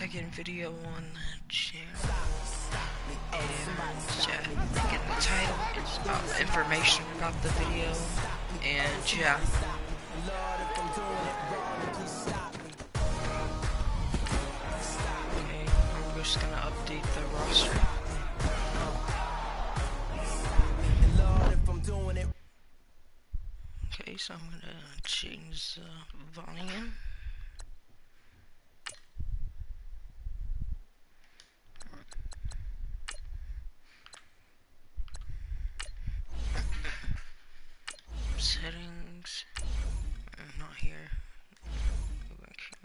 second video on the channel, and yeah, again, the title is about information about the video, and yeah. Okay, I'm just gonna update the roster. Okay, so I'm gonna change the volume. Settings, not here. Go back here.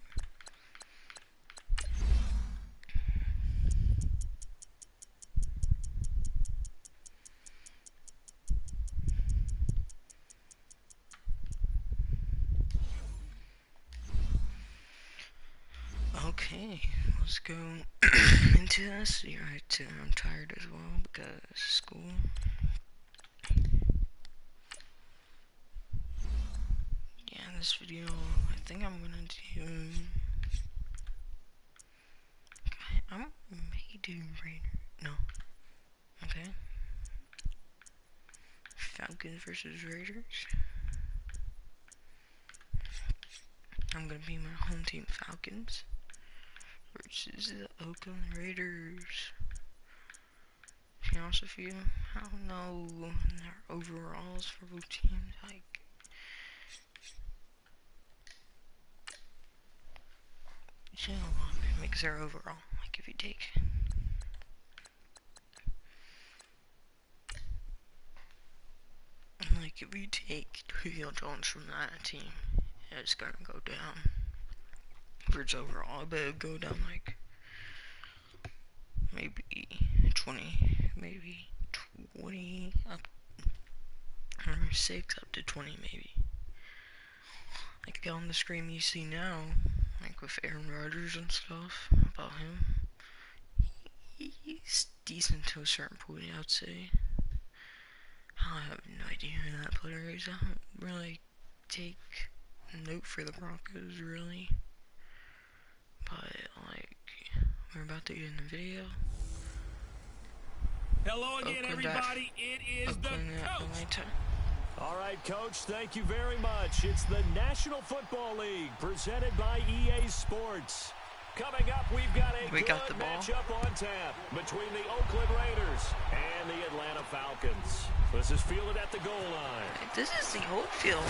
Okay, let's go into this. You're right too. I'm tired as well because of school. Yeah, in this video, I think I'm gonna do. I may do Raider. No. Okay. Falcons versus Raiders. I'm gonna be my home team Falcons versus the Oakland Raiders. To be honest with you, I don't know their overalls for both teams. Like, you know, it makes their overall. Like, if you take Julio Jones from that team, it's gonna go down. For its overall, but it'll go down like maybe 20, maybe 20 up, or 6 up to 20 maybe. Like on the screen you see now, like with Aaron Rodgers and stuff about him, he's decent to a certain point, I'd say. I have no idea who that player is. I don't really take note for the Broncos really. But, like, we're about to get in the video. Hello again, everybody. It is the coach. All right, Coach, thank you very much. It's the National Football League presented by EA Sports. Coming up, we've got a good matchup on tap between the Oakland Raiders and the Atlanta Falcons. This is fielded at the goal line. This is the old field.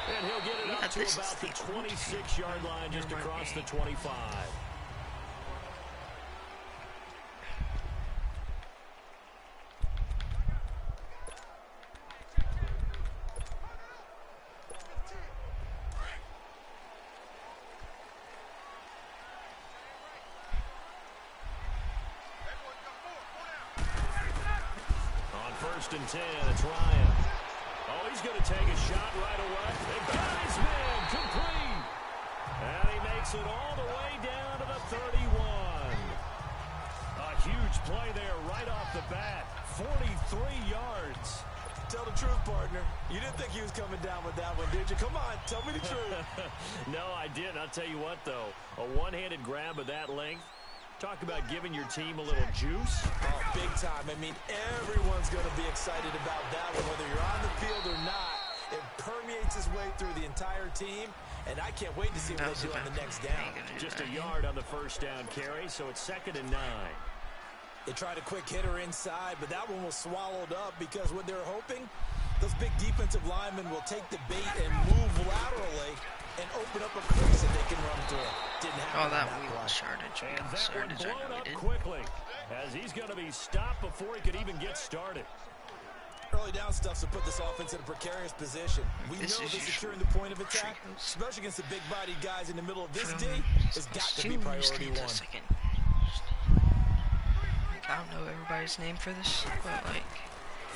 And he'll get it up to about the 26-yard line, just across the 25. On 1st and 10, it's Ryan. Oh, he's going to take a shot right away. They got his man complete. And he makes it all the way down to the 31. A huge play there right off the bat. 43 yards. Tell the truth, partner. You didn't think he was coming down with that one, did you? Come on, tell me the truth. No, I didn't. I'll tell you what, though. A one-handed grab of that length. Talk about giving your team a little juice. Oh, big time. I mean, everyone's going to be excited about that one, whether you're on the field or not. It permeates its way through the entire team, and I can't wait to see what they do on the next down. Just a yard on the first down carry, so it's 2nd and 9. They tried a quick hitter inside, but that one was swallowed up because what they're hoping, those big defensive linemen will take the bait and move laterally and open up a crease that they can run through. Didn't happen. Oh, that we started. And that one blown up quickly, as he's going to be stopped before he could even get started. Early down stuff to put this offense in a precarious position. We know that securing the point of attack, especially against the big-bodied guys in the middle of this D, has got to be priority one. I don't know everybody's name for this, but like,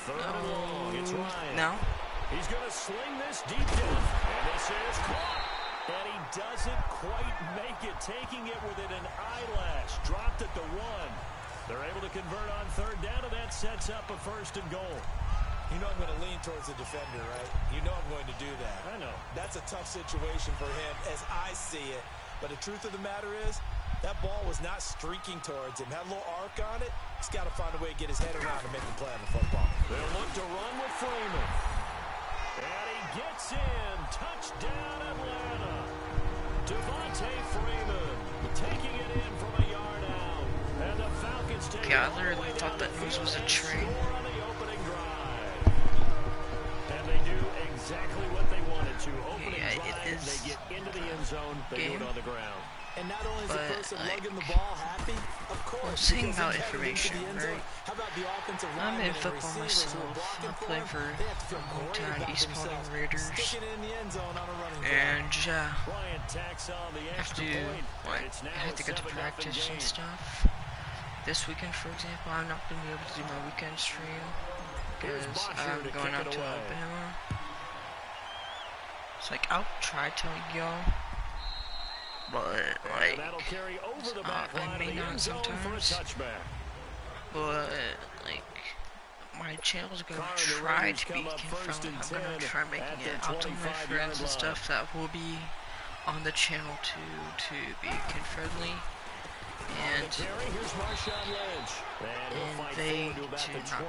3rd and long, it's Ryan. No. He's going to sling this deep down, and this is caught. And he doesn't quite make it, taking it within an eyelash. Dropped at the 1. They're able to convert on 3rd down, and that sets up a 1st and goal. You know I'm going to lean towards the defender, right? You know I'm going to do that. I know. That's a tough situation for him as I see it. But the truth of the matter is, That ball was not streaking towards him. Had a little arc on it. He's got to find a way to get his head around and make him play on the football. They'll look to run with Freeman. And he gets in. Touchdown, Atlanta. Devontae Freeman taking it in from a yard out. And the Falcons take it all the way down thought that news was a train. on the opening drive. And they do exactly what they wanted to. Opening drive, they get into the end zone. They do it on the ground. And not only is the person like, lugging the ball happy, of course, I'm saying because about he's headed into information, the end zone. right? How about the offensive I'm linemen in and football receivers who are myself. blocking I for play him? for They have to feel great hometown about East Paulding themselves. Raiders. Sticking it in the end zone on a running drive. And yeah, Bryant tacks on the extra point. I have to go to practice and stuff. This weekend, for example, I'm not going to be able to do my weekend stream because I'm going out to Alabama. It's like, I'll try telling y'all, but like, I may not sometimes, but like, my channel's going to try to be kid-friendly. I'm going to try making it. I'll tell my friends and stuff that will be on the channel to be kid-friendly. And they do not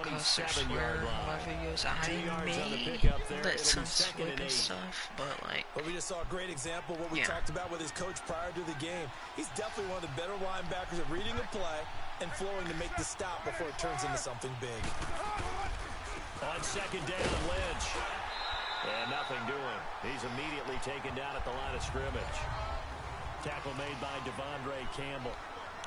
cuss or swear in my videos. I may let some slip and stuff, but we just saw a great example of what we talked about with his coach prior to the game. He's definitely one of the better linebackers at reading a play and flowing to make the stop before it turns into something big. On second down, Lynch. And nothing doing. He's immediately taken down at the line of scrimmage. Tackle made by Devondre Campbell.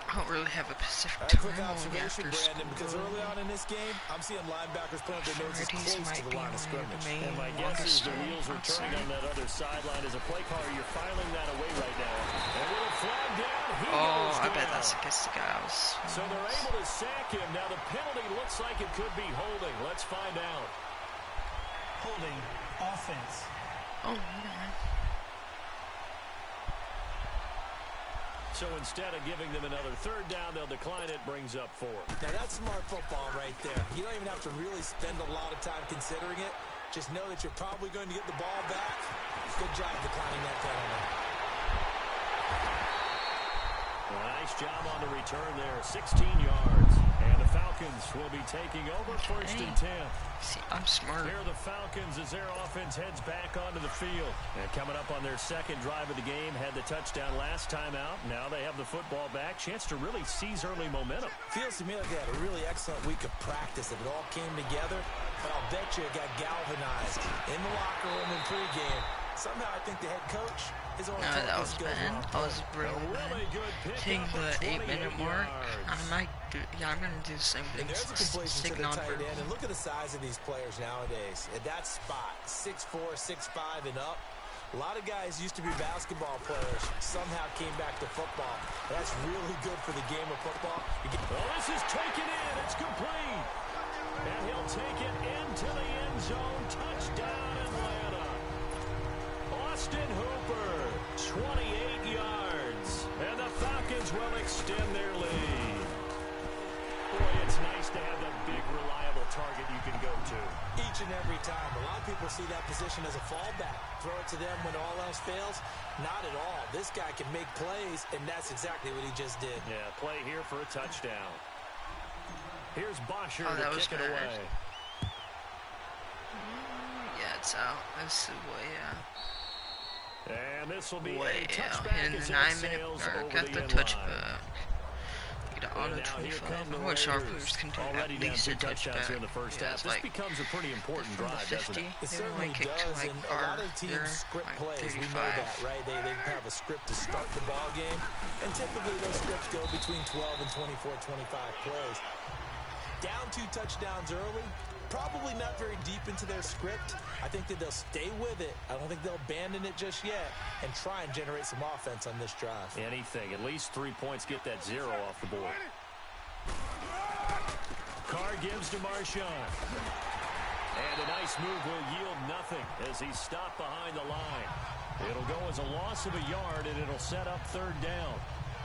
I don't really have a specific time after Brandon, because early on in this game, I'm seeing linebackers putting their noses close to the line of scrimmage. And my guess is the wheels are turning on that other sideline as a play caller. You're filing that away right now. And with a flag down, he goes I down. bet that's against the guys. So they're able to sack him. Now the penalty looks like it could be holding. Let's find out. Holding offense. Oh, yeah. So instead of giving them another third down, they'll decline it, brings up 4. Now that's smart football right there. You don't even have to really spend a lot of time considering it. Just know that you're probably going to get the ball back. Good job declining that penalty. Nice job on the return there, 16 yards. And the Falcons will be taking over first and 10. See, I'm smart. Here are the Falcons as their offense heads back onto the field. And coming up on their second drive of the game, had the touchdown last time out. Now they have the football back. Chance to really seize early momentum. Feels to me like they had a really excellent week of practice. It all came together. But I'll bet you it got galvanized in the locker room in pregame. Somehow I think the head coach is on top that of was bad. That was really bad. Hitting the 8-minute mark, I might do. Yeah, I'm gonna do the same thing. And there's a completion to the Signal tight end. And look at the size of these players nowadays. At that spot, 6'4", 6'5", and up. A lot of guys used to be basketball players. Somehow came back to football. That's really good for the game of football. Well, this is taken in. It's complete. And he'll take it into the end zone. Touchdown, Atlanta. Austin Hooper, 28 yards. And the Falcons will extend their lead. Boy, it's nice to have that big, reliable target you can go to. Each and every time. A lot of people see that position as a fallback. Throw it to them when all else fails. Not at all. This guy can make plays, and that's exactly what he just did. Yeah, play here for a touchdown. Here's Bosher to kick it away. Yeah, it's out. This is way out. And this will be way a touchback in the as 9-minute sails mark. over Got the end touchback. line. Get it on the 25. I wish our players can do at least a touchback. Here in the first half. This becomes a pretty important from drive, the 50, doesn't it? It they certainly only kick to does, like and a lot of teams script plays. We know that, right? They have a script to start the ball game, and typically those scripts go between 12 and 24, 25 plays. Down 2 touchdowns early, probably not very deep into their script. I think that they'll stay with it. I don't think they'll abandon it just yet and try and generate some offense on this drive. Anything. At least 3 points, get that 0 off the board. Carr gives to Marshawn. And a nice move will yield nothing as he's stopped behind the line. It'll go as a loss of a yard, and it'll set up third down.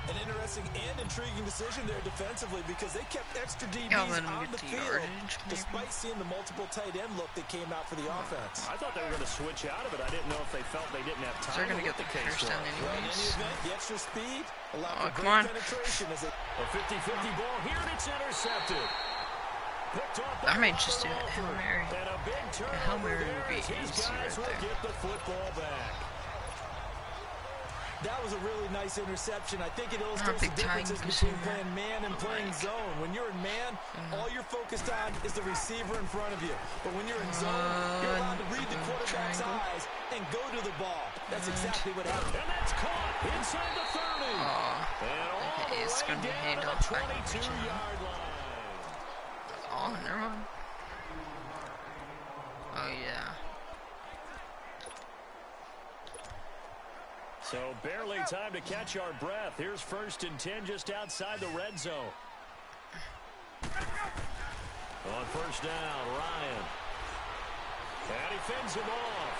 An interesting and intriguing decision there defensively because they kept extra DBs let him on get the the field yardage, despite seeing the multiple tight end look that came out for the offense. I thought they were going to switch out of it. I didn't know if they felt they didn't have time. They're going to get the first down Well, in any anyways. event, the extra speed allowed for come great on. penetration as it... A 50-50 ball here, and it's intercepted. Picked off by I might just do Robert a Hail Alford. Mary. And a big A Hail turnover Mary there would be as his easy guys right will there. get the football back. That was a really nice interception. I think it illustrates big the differences time between consumer. playing man and playing zone. When you're in man, all you're focused on is the receiver in front of you. But when you're in zone, you're allowed to read the quarterback's triangle. eyes and go to the ball. That's exactly what happened. And that's caught inside the 30. And all the It's way going to be down to handoff the back. 22-yard line. Oh, never mind. Oh, yeah. So barely time to catch our breath. Here's 1st and 10 just outside the red zone. On 1st down, Ryan. And he fends him off.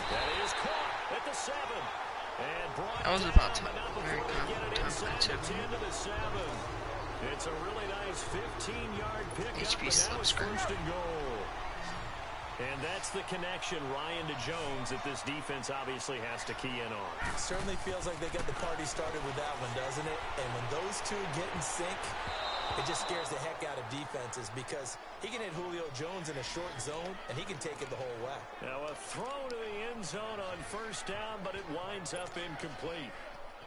That is caught at the 7. And brought I was down, about to but not very before they get it confident inside time the 10 to the 7. It's a really nice 15-yard pickup, HB and now it's Slipscreen. 1st and goal. And that's the connection, Ryan to Jones, that this defense obviously has to key in on. Certainly feels like they got the party started with that one, doesn't it? And when those two get in sync, it just scares the heck out of defenses because he can hit Julio Jones in a short zone, and he can take it the whole way. Now a throw to the end zone on 1st down, but it winds up incomplete.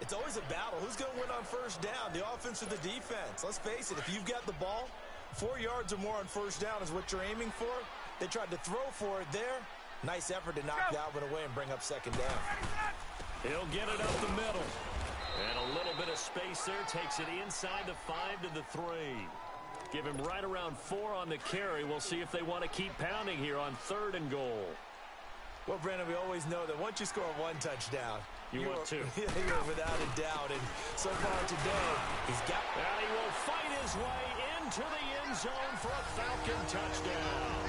It's always a battle. Who's going to win on 1st down, the offense or the defense? Let's face it, if you've got the ball, 4 yards or more on 1st down is what you're aiming for. They tried to throw for it there. Nice effort to knock that one away and bring up 2nd down. He'll get it up the middle. And a little bit of space there. Takes it inside the 5 to the 3. Give him right around 4 on the carry. We'll see if they want to keep pounding here on 3rd and goal. Well, Brandon, we always know that once you score 1 touchdown, You want two. You're without a doubt. And so far today, he's got... And he will fight his way into the end zone for a Falcon touchdown.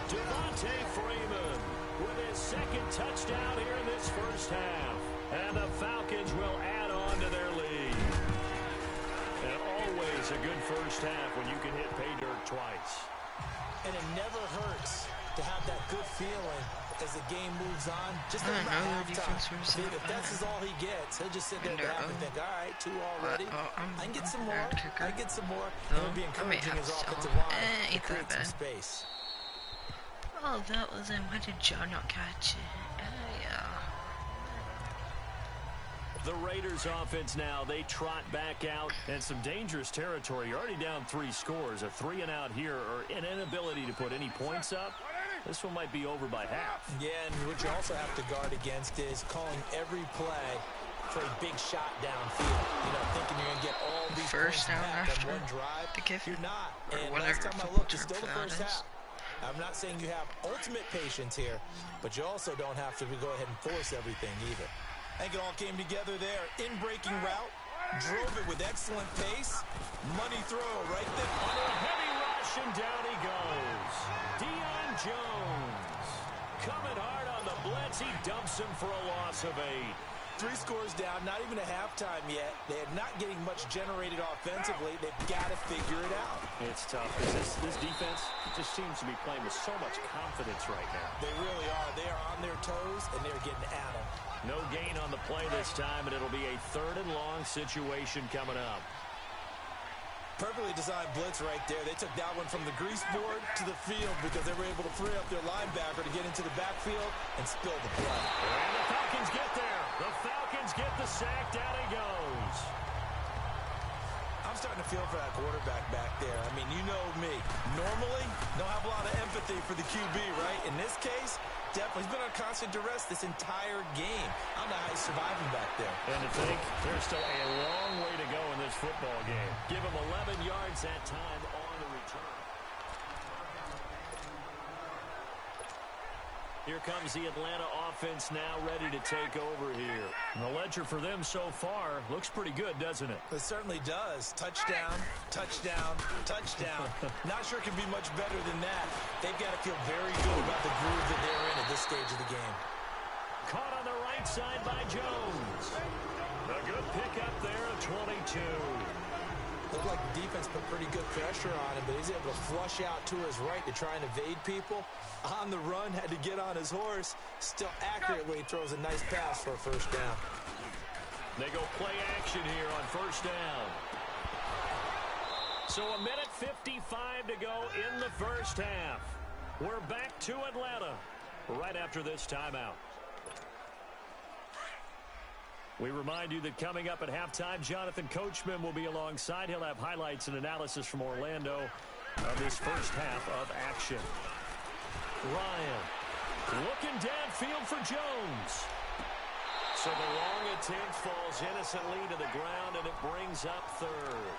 Devontae Freeman with his 2nd touchdown here in this 1st half. And the Falcons will add on to their lead. And always a good 1st half when you can hit pay dirt twice. And it never hurts to have that good feeling as the game moves on. Just I think don't about know, the defense halftime. was If that's all he gets, he'll just sit there at the half and think, all right, 2 already. I can get some more. I can get some more. And it'll be encouraging his offensive line to ain't that create some bad. space. Oh, that was him. Why did John not catch it? Yeah. The Raiders offense now, they trot back out and some dangerous territory. You're already down 3 scores. A 3 and out here or an inability to put any points up. This one might be over by half. Yeah, and what you also have to guard against is calling every play for a big shot downfield. You know, thinking you're going to get all these First points down back after on one drive. the kick. You're not. Or And whatever last time I football looked, it's term still the for that first is. half. I'm not saying you have ultimate patience here, but you also don't have to go ahead and force everything either. I think it all came together there. In-breaking route, drove it with excellent pace. Money throw right there. On a heavy rush, and down he goes. Deion Jones coming hard on the blitz. He dumps him for a loss of 8. 3 scores down, not even a halftime yet. They're not getting much generated offensively. They've got to figure it out. It's tough because this defense just seems to be playing with so much confidence right now. They really are. They are on their toes, and they're getting at them. No gain on the play this time, and it'll be a 3rd and long situation coming up. Perfectly designed blitz right there. They took that one from the grease board to the field because they were able to free up their linebacker to get into the backfield and spill the play. And the Falcons get there. The Falcons get the sack. Down he goes. I'm starting to feel for that quarterback back there. I mean, you know me. Normally, don't have a lot of empathy for the QB, right? In this case, definitely. He's been on constant duress this entire game. I don't know how he's surviving back there. And to think, there's still a long way to go in this football game. Give him 11 yards that time on the return. Here comes the Atlanta offense now ready to take over here. And the ledger for them so far looks pretty good, doesn't it? It certainly does. Touchdown, touchdown, touchdown. Not sure it can be much better than that. They've got to feel very good about the groove that they're in at this stage of the game. Caught on the right side by Jones. A good pickup there of 22. Looked like the defense put pretty good pressure on him, but he's able to flush out to his right to try and evade people. On the run, had to get on his horse. Still accurately throws a nice pass for a first down. They go play action here on first down. So a minute 55 to go in the first half. We're back to Atlanta right after this timeout. We remind you that coming up at halftime, Jonathan Coachman will be alongside. He'll have highlights and analysis from Orlando of this first half of action. Ryan looking downfield for Jones. So the long attempt falls innocently to the ground, and it brings up third.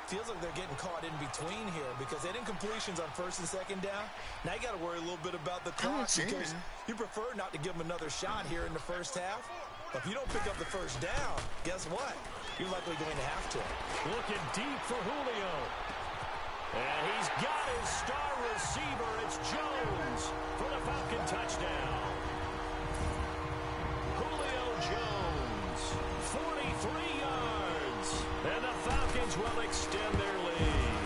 Feels like they're getting caught in between here because they didn't completions on first and second down. Now you got to worry a little bit about the clock because you prefer not to give them another shot here in the first half. But if you don't pick up the first down, guess what? You're likely going to have to. Looking deep for Julio. And he's got his star receiver. It's Jones for the Falcon touchdown. Julio Jones, 43 yards. And the Falcons will extend their lead.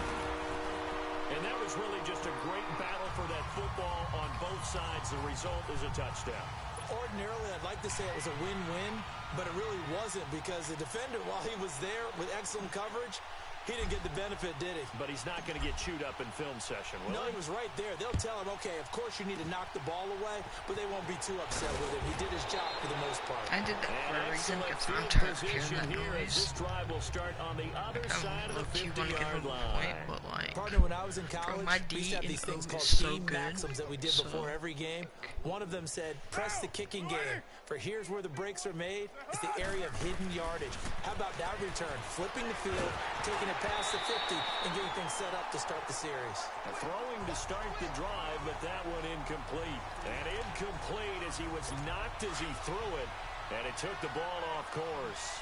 And that was really just a great battle for that football on both sides. The result is a touchdown. Ordinarily, I'd like to say it was a win-win, but it really wasn't because the defender, while he was there with excellent coverage, he didn't get the benefit, did he? But he's not going to get chewed up in film session, will No, he was right there. They'll tell him, okay, of course you need to knock the ball away, but they won't be too upset with him. He did his job for the most part. I did that for a reason because I'm tired of hearing that noise. This drive will start on the other side of the 50-yard line. But like, partner, when I was in college, we used to have these things called team maxims that we did before every game. One of them said, press the kicking game. For here's where the breaks are made. It's the area of hidden yardage. How about that return? Flipping the field, taking it past the 50, and getting things set up to start the series. Throwing to start the drive, but that one incomplete. And incomplete as he was knocked as he threw it, and it took the ball off course.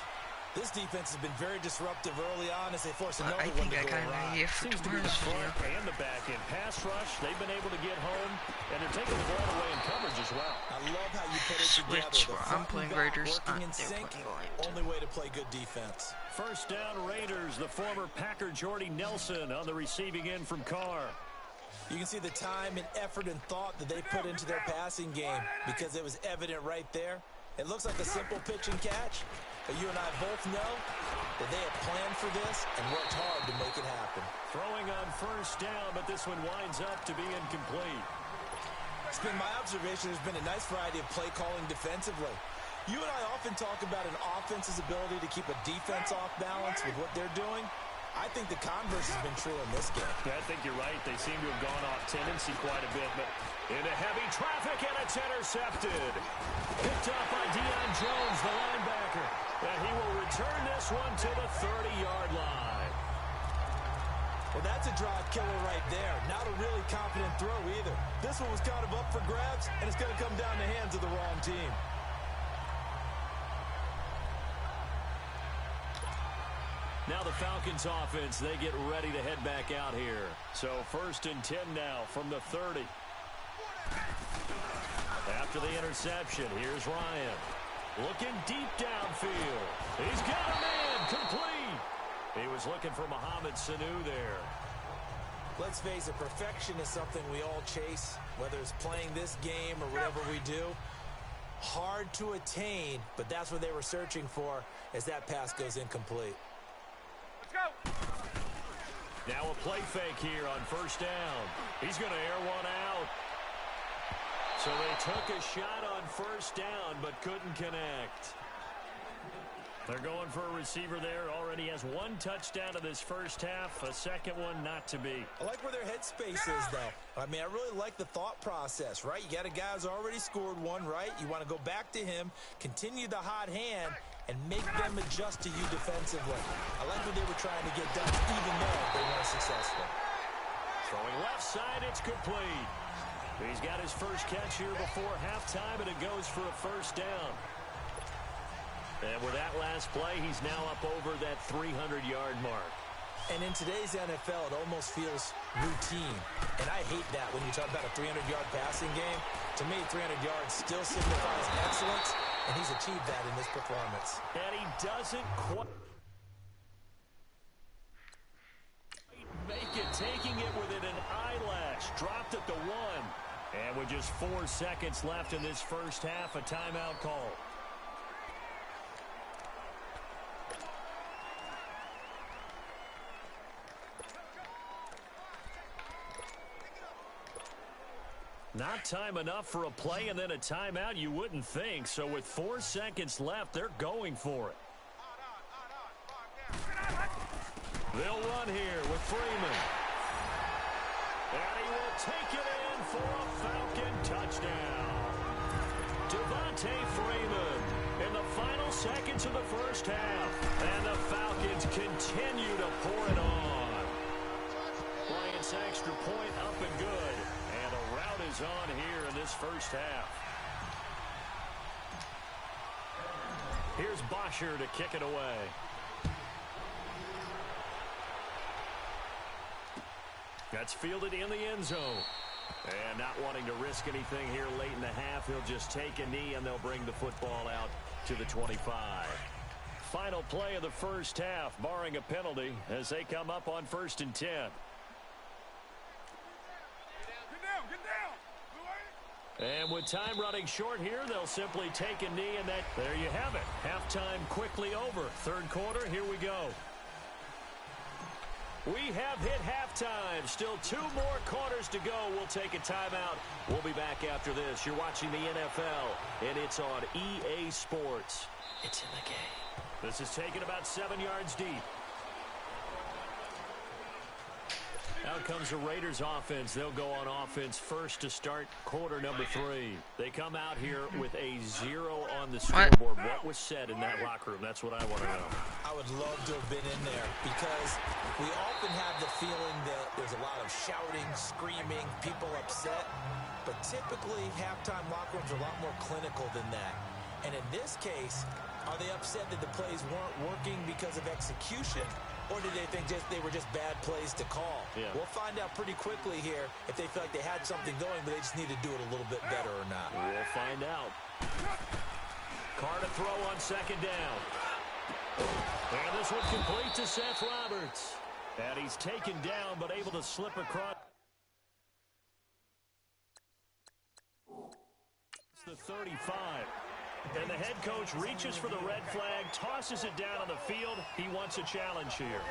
This defense has been very disruptive early on as they force another I one think to I go got an awry. idea for Seems to be the tomorrow's front video. and the back end. Pass rush, they've been able to get home, and they're taking the ball away in coverage as well. I love how you put it Switch together. where I'm playing Raiders, working in they're sync. playing Lions. Only way to play good defense. First down Raiders, the former Packer Jordy Nelson on the receiving end from Carr. You can see the time and effort and thought that they put into their passing game because it was evident right there. It looks like a simple pitch and catch, but you and I both know that they have planned for this and worked hard to make it happen. Throwing on first down, but this one winds up to be incomplete. It's been my observation there's been a nice variety of play calling defensively. You and I often talk about an offense's ability to keep a defense off balance with what they're doing. I think the converse has been true in this game. I think you're right. They seem to have gone off tendency quite a bit, but into heavy traffic, and it's intercepted. Picked up by Deion Jones, the linebacker. And he will return this one to the 30-yard line. Well, that's a drive killer right there. Not a really confident throw either. This one was kind of up for grabs, and it's going to come down the hands of the wrong team. Now the Falcons offense, they get ready to head back out here. So first and 10 now from the 30. After the interception, here's Ryan. Looking deep downfield. He's got a man complete. He was looking for Mohamed Sanu there. Let's face it, perfection is something we all chase, whether it's playing this game or whatever we do. Hard to attain, but that's what they were searching for as that pass goes incomplete. Now a play fake here on first down. He's going to air one out. So they took a shot on first down, but couldn't connect. They're going for a receiver there. Already has one touchdown in this first half. A second one not to be. I like where their headspace is, though. I mean, I really like the thought process, right? You got a guy who's already scored one, right? You want to go back to him, continue the hot hand, and make them adjust to you defensively. I like what they were trying to get done, even though they weren't successful. Throwing left side, it's complete. He's got his first catch here before halftime, and it goes for a first down. And with that last play, he's now up over that 300-yard mark. And in today's NFL, it almost feels routine. And I hate that when you talk about a 300-yard passing game. To me, 300 yards still signifies excellence, and he's achieved that in this performance. And he doesn't quite make it, taking it within an eyelash. Dropped at the 1. And with just 4 seconds left in this first half, a timeout call. Not time enough for a play and then a timeout, you wouldn't think. So with 4 seconds left, they're going for it. They'll run here with Freeman. And he will take it in for a Falcon touchdown. Devontae Freeman in the final seconds of the first half. And the Falcons continue to pour it on. Bryant's extra point up and good. And a rout is on here in this first half. Here's Bosher to kick it away. That's fielded in the end zone. And not wanting to risk anything here late in the half, he'll just take a knee and they'll bring the football out to the 25. Final play of the first half, barring a penalty, as they come up on 1st and 10. And with time running short here, they'll simply take a knee, and there you have it. Halftime quickly over. Third quarter, here we go. We have hit halftime. Still 2 more quarters to go. We'll take a timeout. We'll be back after this. You're watching the NFL, and it's on EA Sports. It's in the game. This is taken about 7 yards deep. Out comes the Raiders offense. They'll go on offense first to start quarter number 3. They come out here with a 0 on the scoreboard. What was said in that locker room? That's what I want to know. I would love to have been in there because we often have the feeling that there's a lot of shouting, screaming, people upset. But typically, halftime locker rooms are a lot more clinical than that. And in this case, are they upset that the plays weren't working because of execution? Or did they think they were just bad plays to call? Yeah. We'll find out pretty quickly here if they feel like they had something going, but they just need to do it a little bit better or not. We'll find out. Carr to throw on 2nd down. And this one complete to Seth Roberts. And he's taken down, but able to slip across. It's the 35. And the head coach reaches for the red flag, tosses it down on the field. He wants a challenge here.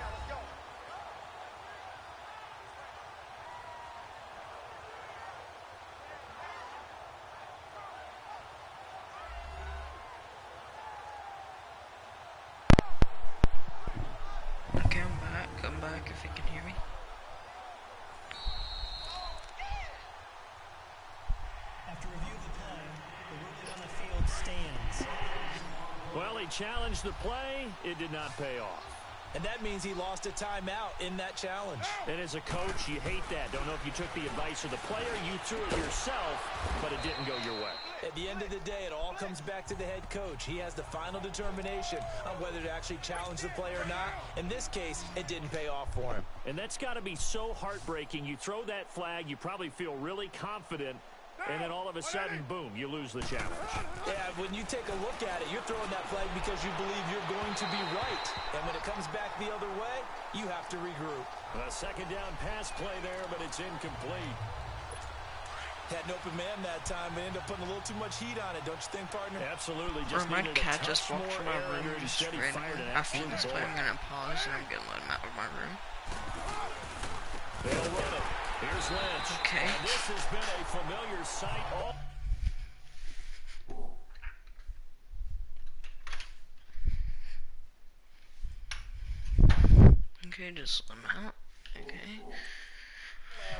Okay, I'm back if you can hear me. After review of the play, the ruling on the field stands. Well, he challenged the play. It did not pay off. And that means he lost a timeout in that challenge. And as a coach, you hate that. Don't know if you took the advice of the player, you threw it yourself, but it didn't go your way. At the end of the day, it all comes back to the head coach. He has the final determination on whether to actually challenge the play or not. In this case, it didn't pay off for him. And that's got to be so heartbreaking. You throw that flag, you probably feel really confident, and then all of a sudden, boom, you lose the challenge. Yeah, when you take a look at it, you're throwing that flag because you believe you're going to be right. And when it comes back the other way, you have to regroup. A 2nd down pass play there, but it's incomplete. Had an open man that time, but ended up putting a little too much heat on it, don't you think, partner? Absolutely. Or Just my needed a cat touch just walked more through my air room under and his just steady ran. fired an After absolute this play, I'm bullet. gonna pause and I'm gonna let him out of my room. They'll run it. Here's Lynch. Okay. And this has been a familiar sight all. Okay, just let him out. Okay.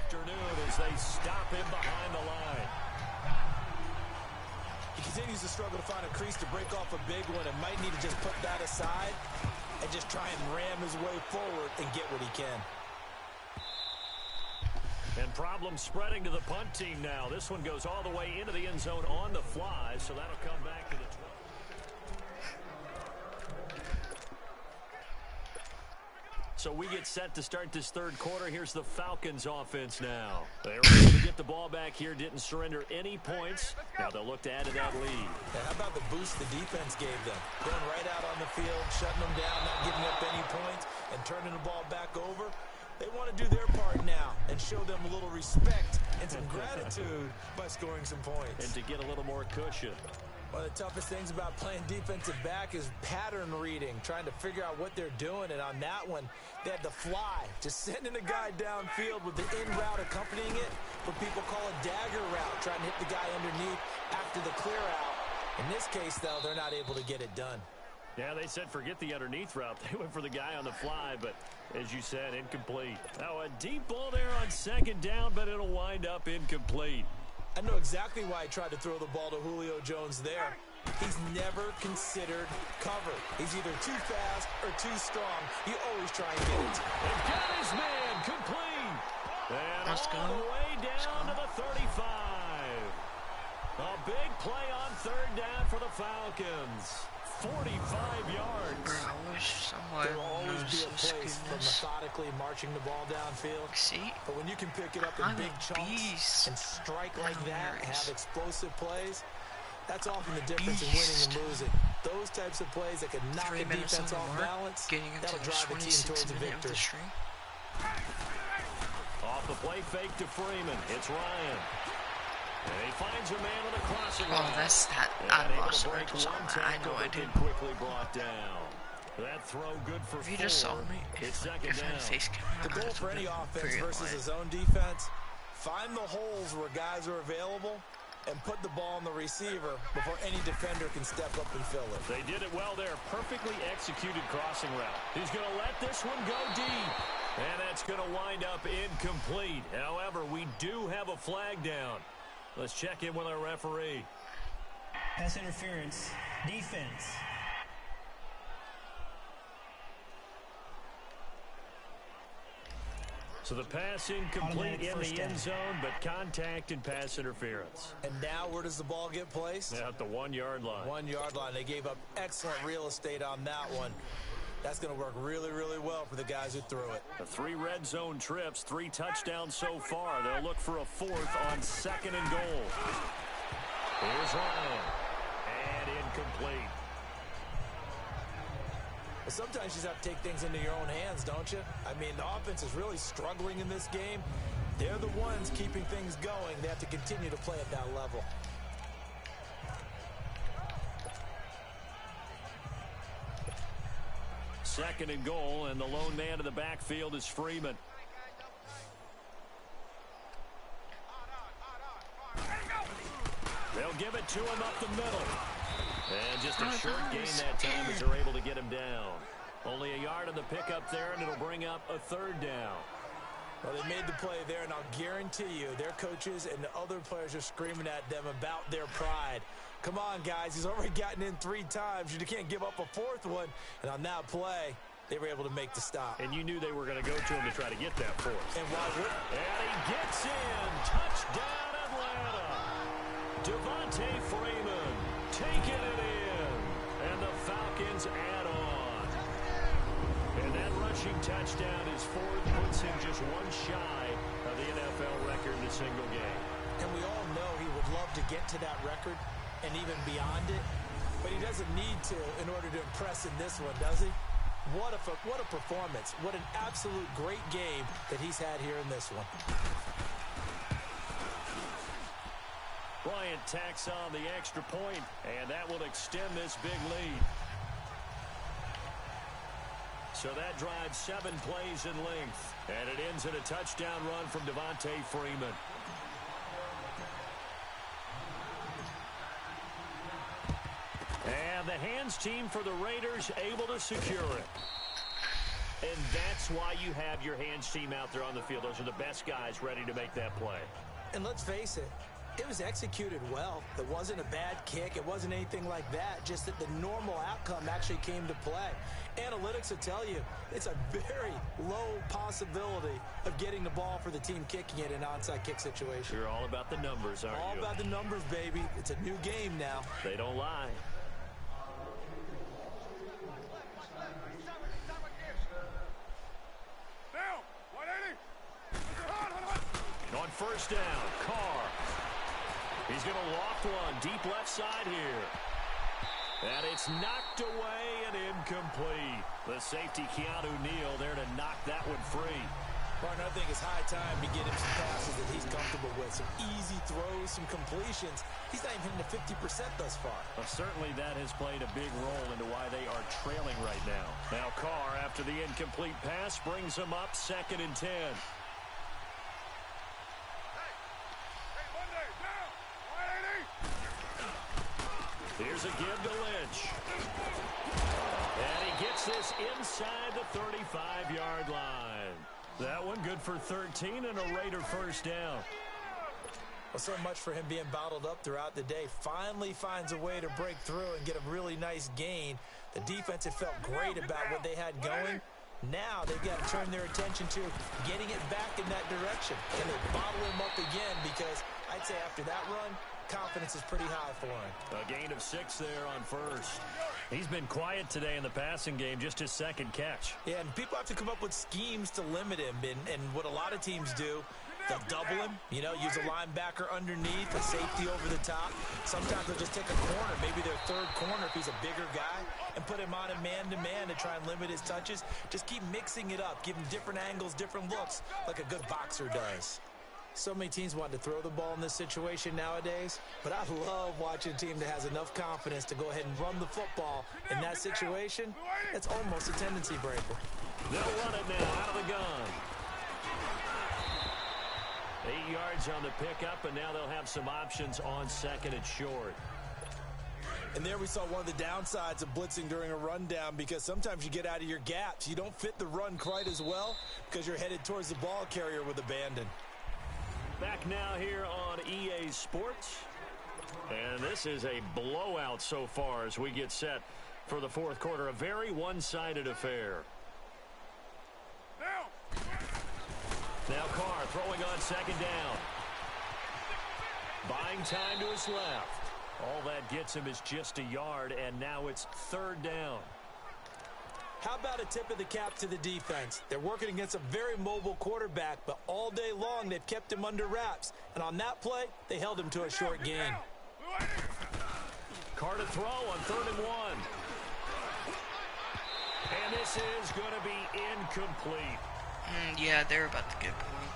Afternoon as they stop him behind the line. He continues to struggle to find a crease to break off a big one and might need to just put that aside and just try and ram his way forward and get what he can. And problems spreading to the punt team now. This one goes all the way into the end zone on the fly, so that'll come back to the 12. So we get set to start this third quarter. Here's the Falcons offense now. They were able to get the ball back here, didn't surrender any points. Now they'll look to add to that lead. Yeah, how about the boost the defense gave them? Going right out on the field, shutting them down, not giving up any points, and turning the ball back over. They want to do their part now and show them a little respect and some gratitude by scoring some points. And to get a little more cushion. One of the toughest things about playing defensive back is pattern reading, trying to figure out what they're doing. And on that one, they had the fly, just sending a guy downfield with the in route accompanying it, what people call a dagger route, trying to hit the guy underneath after the clear out. In this case, though, they're not able to get it done. Yeah, they said forget the underneath route. They went for the guy on the fly, but as you said, incomplete. Now a deep ball there on second down, but it'll wind up incomplete. I know exactly why he tried to throw the ball to Julio Jones there. He's never considered cover. He's either too fast or too strong. You always try and get it. And got his man complete. And Let's all go. the way down to the 35. A big play on third down for the Falcons. 45 yards. Bro, I wish someone There will always be a knows place for goodness. methodically marching the ball downfield. See? But when you can pick it up in I'm big a chunks beast. and strike like I'm that and hilarious. have explosive plays, that's often the difference in winning and losing. Those types of plays that can knock 3 a minutes on defense the off mark, balance, getting into that'll the drive a team 26th towards a minute of the victory. stream. Off the play fake to Freeman. It's Ryan. And he finds a man on the crossing Oh, line. that's that. And I'm able to lost break when I saw one that. I tackle, know I but did. then quickly brought down. That throw good for If 4. you just saw me, It's if I second had down. a face The camera, goal for any offense forget versus why. a zone defense, find the holes where guys are available and put the ball on the receiver before any defender can step up and fill it. They did it well there. Perfectly executed crossing route. He's going to let this one go deep. And that's going to wind up incomplete. However, we do have a flag down. Let's check in with our referee. Pass interference. Defense. So the pass incomplete Automatic in first the down. end zone, but contact and pass interference. And now where does the ball get placed? At the 1 yard line. 1 yard line. They gave up excellent real estate on that one. That's going to work really, really well for the guys who threw it. 3 red zone trips, 3 touchdowns so far. They'll look for a 4th on second and goal. Here's Ryan. And incomplete. But sometimes you just have to take things into your own hands, don't you? I mean, the offense is really struggling in this game. They're the ones keeping things going. They have to continue to play at that level. Second and goal, and the lone man in the backfield is Freeman. They'll give it to him up the middle. And just a short gain that time as they're able to get him down. Only a yard on the pickup there, and it'll bring up a 3rd down. Well, they made the play there, and I'll guarantee you their coaches and the other players are screaming at them about their pride. Come on, guys. He's already gotten in 3 times. You can't give up a 4th one. And on that play, they were able to make the stop. And you knew they were going to go to him to try to get that 4th. And why would? And he gets in. Touchdown, Atlanta. Devontae Freeman taking it in. And the Falcons add on. And that rushing touchdown is 4th, puts him just 1 shy of the NFL record in a single game. And we all know he would love to get to that record and even beyond it. But he doesn't need to in order to impress in this one, does he? What a performance. What an absolute great game that he's had here in this one. Bryant tacks on the extra point, and that will extend this big lead. So that drives 7 plays in length, and it ends in a touchdown run from Devontae Freeman. And the hands team for the Raiders able to secure it. And that's why you have your hands team out there on the field. Those are the best guys ready to make that play. And let's face it, it was executed well. It wasn't a bad kick. It wasn't anything like that. Just that the normal outcome actually came to play. Analytics will tell you it's a very low possibility of getting the ball for the team kicking it in an onside kick situation. You're all about the numbers, aren't All you? about the numbers, baby. It's a new game now. They don't lie. first down. Carr. He's going to loft one deep left side here. And it's knocked away and incomplete. The safety, Keanu Neal, there to knock that one free. Martin, I think it's high time to get him some passes that he's comfortable with. Some easy throws, some completions. He's not even hitting the 50% thus far. Well, certainly that has played a big role into why they are trailing right now. Now Carr, after the incomplete pass, brings him up 2nd and 10. Here's a give to Lynch. And he gets this inside the 35-yard line. That one good for 13 and a Raider first down. Well, so much for him being bottled up throughout the day. Finally finds a way to break through and get a really nice gain. The defense had felt great about what they had going. Now they've got to turn their attention to getting it back in that direction. Can they bottle him up again? Because I'd say after that run, confidence is pretty high for him. A gain of 6 there on first. He's been quiet today in the passing game, just his 2nd catch. Yeah, and people have to come up with schemes to limit him. And what a lot of teams do, they'll double him, use a linebacker underneath, a safety over the top. Sometimes they'll just take a corner, maybe their 3rd corner if he's a bigger guy, and put him on a man-to-man to try and limit his touches. Just keep mixing it up, give him different angles, different looks, like a good boxer does. So many teams want to throw the ball in this situation nowadays, but I love watching a team that has enough confidence to go ahead and run the football in that situation. It's almost a tendency breaker. They'll run it now out of the gun. 8 yards on the pickup, and now they'll have some options on 2nd and short. And there we saw one of the downsides of blitzing during a rundown, because sometimes you get out of your gaps. You don't fit the run quite as well because you're headed towards the ball carrier with abandon. Back now here on EA Sports. And this is a blowout so far as we get set for the 4th quarter. A very one-sided affair. Now Carr throwing on 2nd down. Buying time to his left. All that gets him is just a yard, and now it's 3rd down. How about a tip of the cap to the defense? They're working against a very mobile quarterback, but all day long they've kept him under wraps. And on that play, they held him to a short gain. Carr to throw on 3rd and 1. And this is going to be incomplete. Yeah, they're about to get point.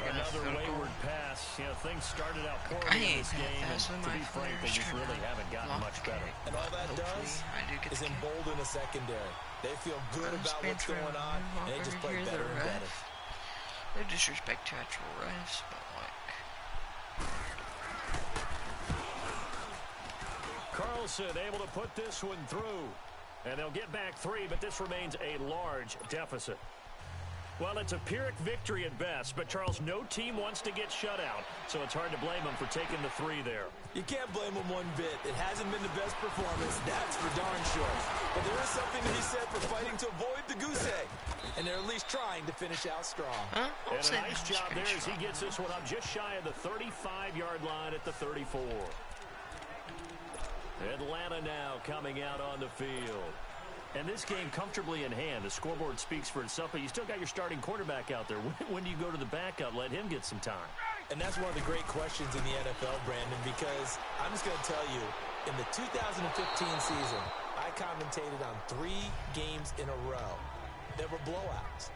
Another wayward pass. Things started out poorly in this game, and to be frank, they just really haven't gotten much better. And all that does is embolden a secondary. They feel good about what's going on, and they just play better and better. No disrespect to actual refs, but Carlson able to put this one through. And they'll get back 3, but this remains a large deficit. Well, it's a Pyrrhic victory at best, but, Charles, no team wants to get shut out, so it's hard to blame them for taking the 3 there. You can't blame them one bit. It hasn't been the best performance, that's for darn sure. But there is something to be said for fighting to avoid the goose egg, and they're at least trying to finish out strong. And a nice job there as he gets this one up just shy of the 35-yard line at the 34. Atlanta now coming out on the field. And this game comfortably in hand. The scoreboard speaks for itself, but you still got your starting quarterback out there. When do you go to the backup? Let him get some time. And that's one of the great questions in the NFL, Brandon, because I'm just going to tell you, in the 2015 season, I commentated on 3 games in a row that were blowouts.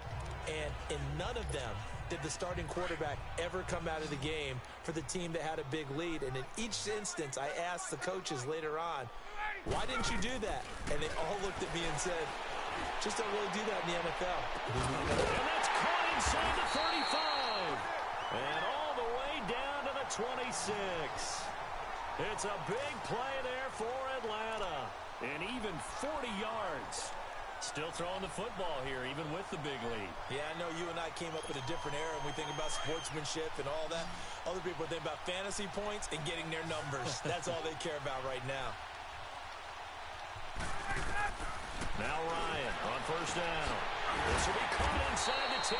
And in none of them did the starting quarterback ever come out of the game for the team that had a big lead. And in each instance, I asked the coaches later on, why didn't you do that? And they all looked at me and said, just don't really do that in the NFL. And that's caught inside the 35. And all the way down to the 26. It's a big play there for Atlanta. And even 40 yards. Still throwing the football here, even with the big lead. Yeah, I know you and I came up in a different era, and we think about sportsmanship and all that. Other people think about fantasy points and getting their numbers. That's all they care about right now. Now Ryan on first down. This will be caught inside the 10.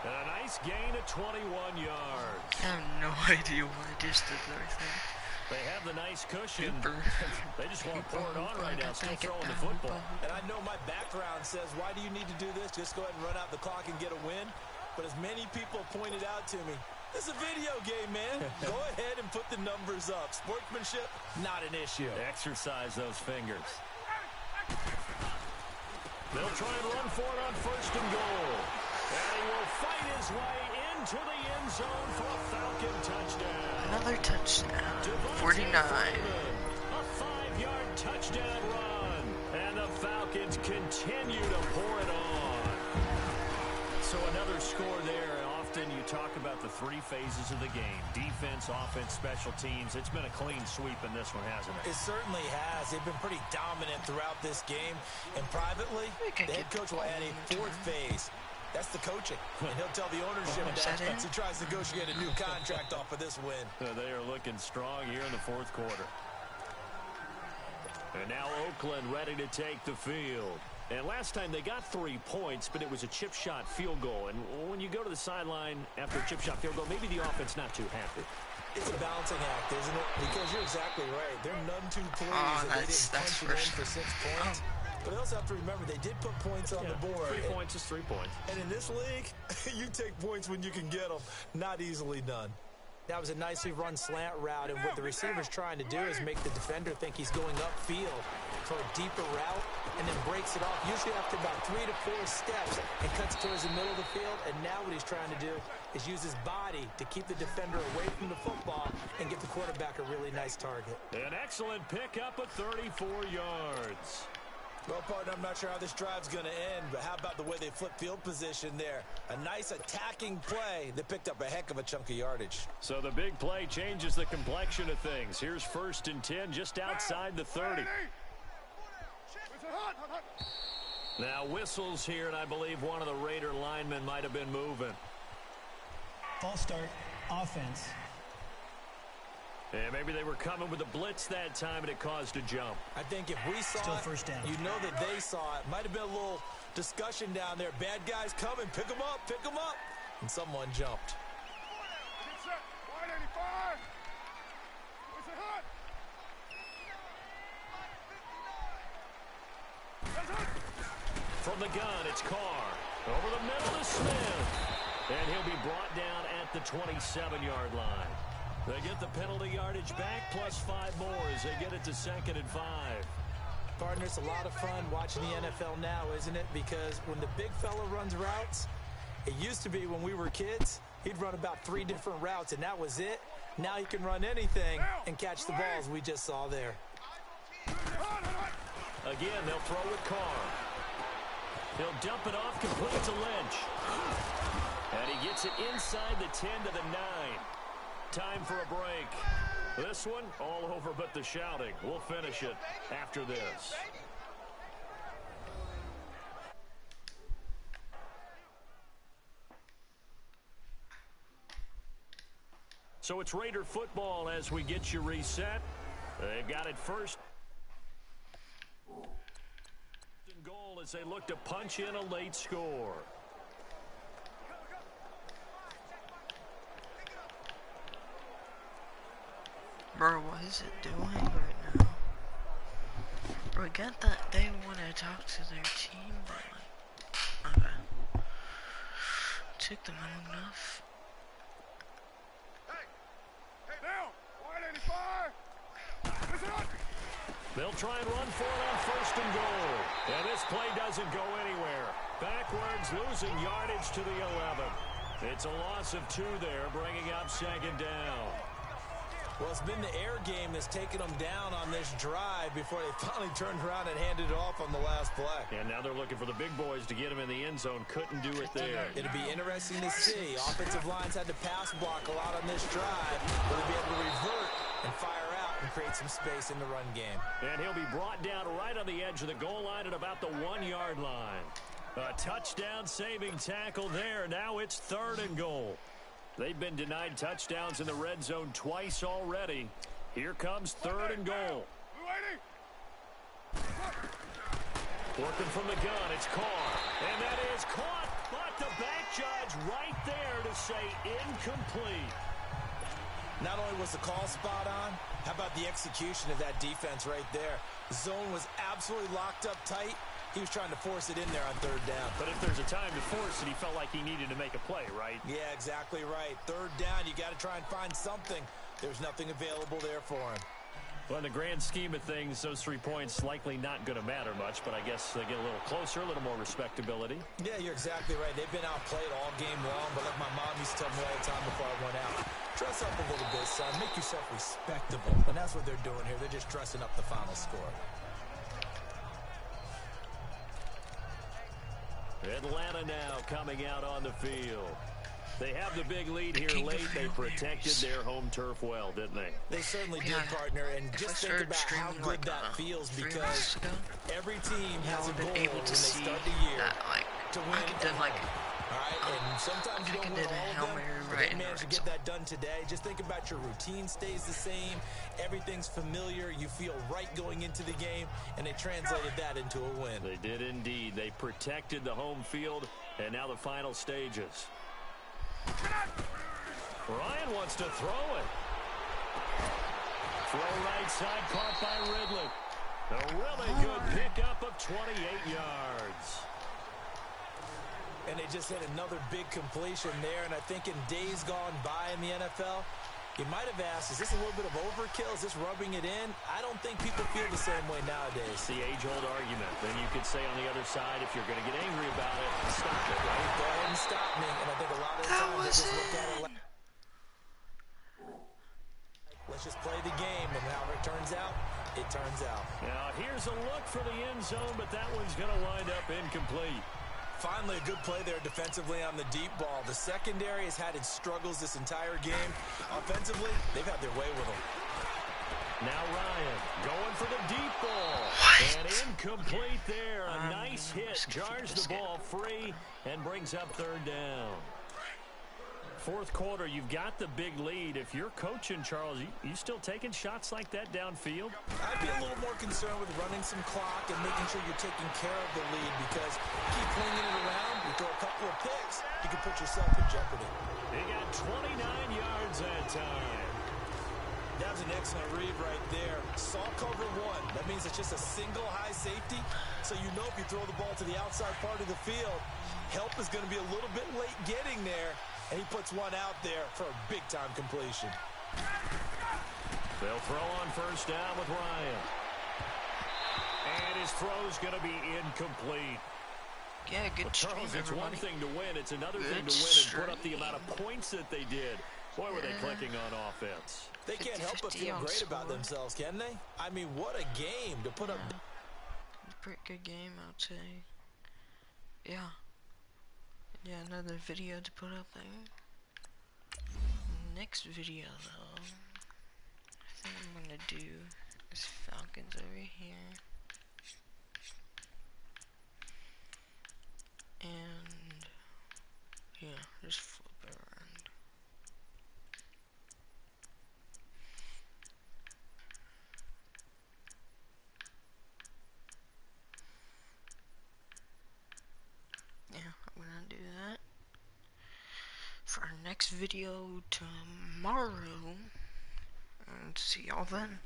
And a nice gain of 21 yards. I have no idea what I just did there. They have the nice cushion. They just want to pour it on right now, still throwing the football. And I know my background says, why do you need to do this? Just go ahead and run out the clock and get a win. But as many people pointed out to me, This is a video game, man. Go ahead and put the numbers up. Sportsmanship, not an issue. Exercise those fingers. They'll try and run for it on first and goal. And he will fight his way into the end zone for a Falcon touchdown. Another touchdown. 49. A 5-yard touchdown run. And the Falcons continue to pour it on. So another score there. Often you talk about the three phases of the game. Defense, offense, special teams. It's been a clean sweep in this one, hasn't it? It certainly has. They've been pretty dominant throughout this game. And privately, the head coach will add a fourth phase. That's the coaching. And he'll tell the ownership that as he tries to negotiate a new contract off of this win. They are looking strong here in the fourth quarter. And now Oakland ready to take the field. And last time they got 3 points, but it was a chip shot field goal. And when you go to the sideline after a chip shot field goal, maybe the offense not too happy. It's a balancing act, isn't it? Because you're exactly right. They're none too pleased that they didn't punch it in for 6 points. But they also have to remember they did put points on the board. 3 points is 3 points. And in this league, you take points when you can get them. Not easily done. That was a nicely run slant route, and what the receiver's trying to do is make the defender think he's going upfield for a deeper route, and then breaks it off, usually after about 3 to 4 steps, and cuts towards the middle of the field. And now what he's trying to do is use his body to keep the defender away from the football and get the quarterback a really nice target. An excellent pickup at 34 yards. Well, partner, I'm not sure how this drive's going to end, but how about the way they flip field position there? A nice attacking play that picked up a heck of a chunk of yardage. So the big play changes the complexion of things. Here's 1st and 10 just outside the 30. Now whistles here, and I believe one of the Raider linemen might have been moving. False start, offense. And maybe they were coming with a blitz that time, and it caused a jump. I think if we saw Still it, first down. you know that they saw it. Might have been a little discussion down there. Bad guys coming. Pick them up. Pick them up. And someone jumped. From the gun, it's Carr. Over the middle to Smith. And he'll be brought down at the 27-yard line. They get the penalty yardage back, plus 5 more as they get it to 2nd and 5. Partner, it's a lot of fun watching the NFL now, isn't it? Because when the big fella runs routes, it used to be when we were kids, he'd run about 3 different routes, and that was it. Now he can run anything and catch the balls we just saw there. Again, they'll throw with Carr. He'll dump it off, complete to Lynch. And he gets it inside the 10 to the 9. Time for a break. This one, all over but the shouting. We'll finish it after this. So it's Raider football as we get you reset. They've got it first. Goal as they look to punch in a late score. Bro, what is it doing right now? Bro, I get that they want to talk to their team, but like, okay. Took them long enough. Hey, down! Wide 85! Listen up! They'll try and run for it on first and goal. And this play doesn't go anywhere. Backwards, losing yardage to the 11. It's a loss of 2 there, bringing up 2nd down. Well, it's been the air game that's taken them down on this drive before they finally turned around and handed it off on the last play. And now they're looking for the big boys to get them in the end zone. Couldn't do it there. It'll be interesting to see. Offensive lines had to pass block a lot on this drive. Will they be able to revert and fire out and create some space in the run game? And he'll be brought down right on the edge of the goal line at about the 1-yard line. A touchdown-saving tackle there. Now it's 3rd and goal. They've been denied touchdowns in the red zone twice already. Here comes 3rd and goal. Working from the gun, it's Carr. And that is caught, but the back judge right there to say incomplete. Not only was the call spot on, how about the execution of that defense right there? The zone was absolutely locked up tight, He was trying to force it in there on third down. But if there's a time to force it, he felt like he needed to make a play, right? Yeah, exactly right. Third down, you got to try and find something. There's nothing available there for him. Well, in the grand scheme of things, those 3 points likely not going to matter much, but I guess they get a little closer, a little more respectability. Yeah, you're exactly right. They've been outplayed all game long, but like my mom used to tell me all the time before I went out, dress up a little bit, son. Make yourself respectable. And that's what they're doing here. They're just dressing up the final score. Atlanta now coming out on the field. They have the big lead here late. They protected their home turf well, didn't they? They certainly did, partner. And just think about how good that feels, because every team has a goal when they start the year to win at home. All right, and sometimes you don't win all of them, but they managed to get that done today. Just think about your routine stays the same. Everything's familiar. You feel right going into the game, and they translated that into a win. They did indeed. They protected the home field, and now the final stages. Ryan wants to throw it. Throw right side, caught by Ridley. A really good pickup of 28 yards. And they just hit another big completion there. And I think in days gone by in the NFL, you might have asked, is this a little bit of overkill? Is this rubbing it in? I don't think people feel the same way nowadays. It's the age-old argument. Then you could say on the other side, if you're going to get angry about it, stop it, right? Go ahead and stop me. And I think a lot of the times they just look at it like, let's just play the game. And however it turns out, it turns out. Now, here's a look for the end zone, but that one's going to wind up incomplete. Finally, a good play there defensively on the deep ball. The secondary has had its struggles this entire game. Offensively, they've had their way with them. Now Ryan going for the deep ball. And incomplete there. A nice hit. Jars the ball free and brings up third down. Fourth quarter, you've got the big lead. If you're coaching, Charles, you still taking shots like that downfield? I'd be a little more concerned with running some clock and making sure you're taking care of the lead, because keep flinging it around, you throw a couple of picks, you can put yourself in jeopardy. He got 29 yards that time. That was an excellent read right there. Saw cover one. That means it's just a single high safety. So you know if you throw the ball to the outside part of the field, help is going to be a little bit late getting there. And he puts one out there for a big-time completion. They'll throw on first down with Ryan. And his throw's going to be incomplete. Yeah, good Charles, stream, it's everybody. one thing to win. It's another thing Good to win and put up the stream. amount of points that they did. Boy, were they clicking on offense. They can't help but 50-50 feel on great about score. themselves, can they? I mean, what a game to put up. Pretty good game, I would say. Yeah. Yeah, another video to put up there. Next video, though, I think I'm gonna do is Falcons over here. And, yeah, just flip it around. Yeah, I'm gonna do that for our next video tomorrow, and see y'all then.